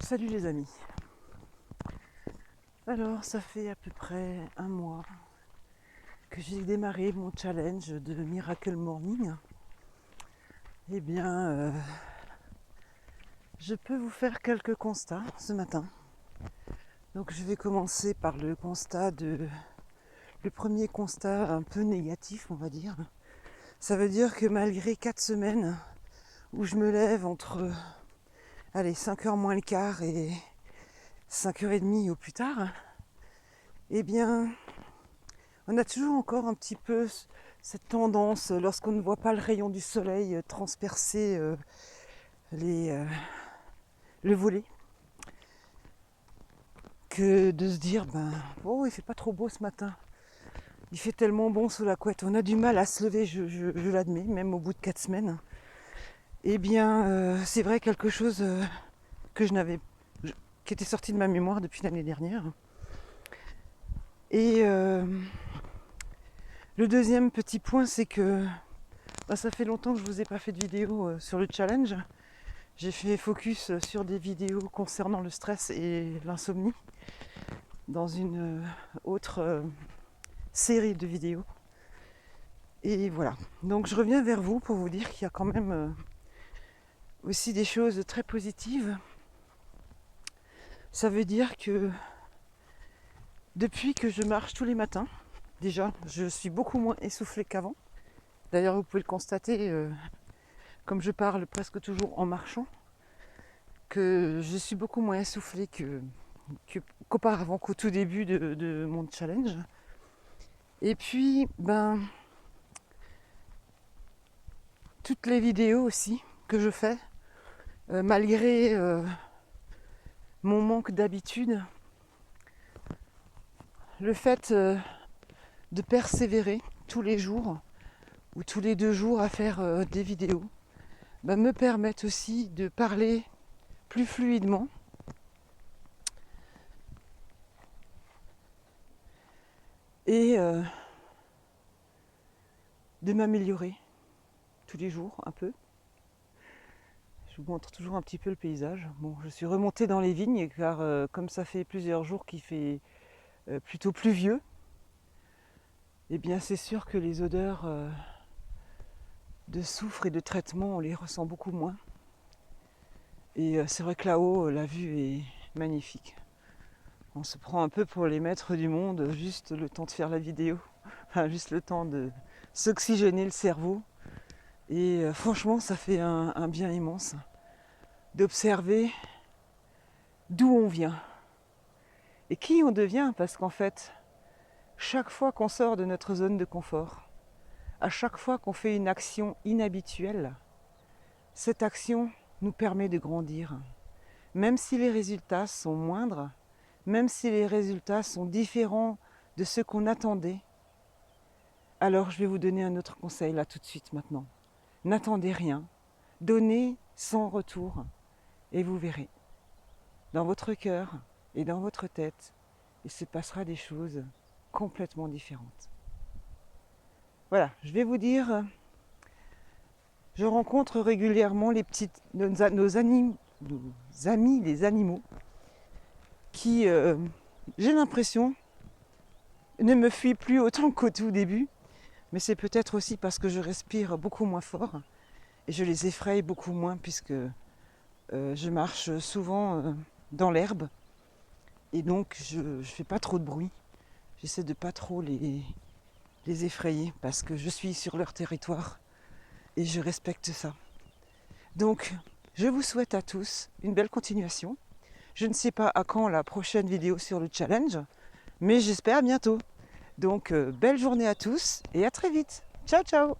Salut les amis. Alors ça fait à peu près un mois que j'ai démarré mon challenge de Miracle Morning. Eh bien, je peux vous faire quelques constats ce matin. Donc je vais commencer par le premier constat un peu négatif, on va dire. Ça veut dire que malgré 4 semaines où je me lève entre 5h moins le quart et 5h30 au plus tard, eh bien, on a toujours encore un petit peu cette tendance, lorsqu'on ne voit pas le rayon du soleil transpercer le volet, que de se dire, il fait pas trop beau ce matin. Il fait tellement bon sous la couette. On a du mal à se lever, je l'admets, même au bout de 4 semaines. Eh bien, c'est vrai, quelque chose que qui était sorti de ma mémoire depuis l'année dernière. Et le deuxième petit point, c'est que ça fait longtemps que je vous ai pas fait de vidéo sur le challenge. J'ai fait focus sur des vidéos concernant le stress et l'insomnie dans une autre série de vidéos. Et voilà. Donc je reviens vers vous pour vous dire qu'il y a quand même aussi des choses très positives. Ça veut dire que depuis que je marche tous les matins, déjà, je suis beaucoup moins essoufflée qu'avant. D'ailleurs, vous pouvez le constater, comme je parle presque toujours en marchant, que je suis beaucoup moins essoufflée qu'auparavant, qu'au tout début de mon challenge. Et puis, toutes les vidéos aussi que je fais, malgré mon manque d'habitude, le fait de persévérer tous les jours ou tous les 2 jours à faire des vidéos, me permettent aussi de parler plus fluidement et de m'améliorer tous les jours un peu. Je vous montre toujours un petit peu le paysage. Bon, je suis remontée dans les vignes car comme ça fait plusieurs jours qu'il fait plutôt pluvieux, eh bien c'est sûr que les odeurs de soufre et de traitement, on les ressent beaucoup moins. Et c'est vrai que là-haut, la vue est magnifique. On se prend un peu pour les maîtres du monde, juste le temps de faire la vidéo, enfin juste le temps de s'oxygéner le cerveau. Et franchement, ça fait un bien immense d'observer d'où on vient et qui on devient, parce qu'en fait, chaque fois qu'on sort de notre zone de confort, à chaque fois qu'on fait une action inhabituelle, cette action nous permet de grandir. Même si les résultats sont moindres, même si les résultats sont différents de ce qu'on attendait, alors je vais vous donner un autre conseil là tout de suite maintenant. N'attendez rien, donnez sans retour et vous verrez. Dans votre cœur et dans votre tête, il se passera des choses complètement différentes. Voilà, je vais vous dire, je rencontre régulièrement nos amis les animaux qui, j'ai l'impression, ne me fuient plus autant qu'au tout début, mais c'est peut-être aussi parce que je respire beaucoup moins fort et je les effraie beaucoup moins puisque je marche souvent dans l'herbe et donc je ne fais pas trop de bruit. J'essaie de pas trop les effrayer parce que je suis sur leur territoire et je respecte ça. Donc je vous souhaite à tous une belle continuation. Je ne sais pas à quand la prochaine vidéo sur le challenge, mais j'espère bientôt. Donc belle journée à tous et à très vite. Ciao ciao.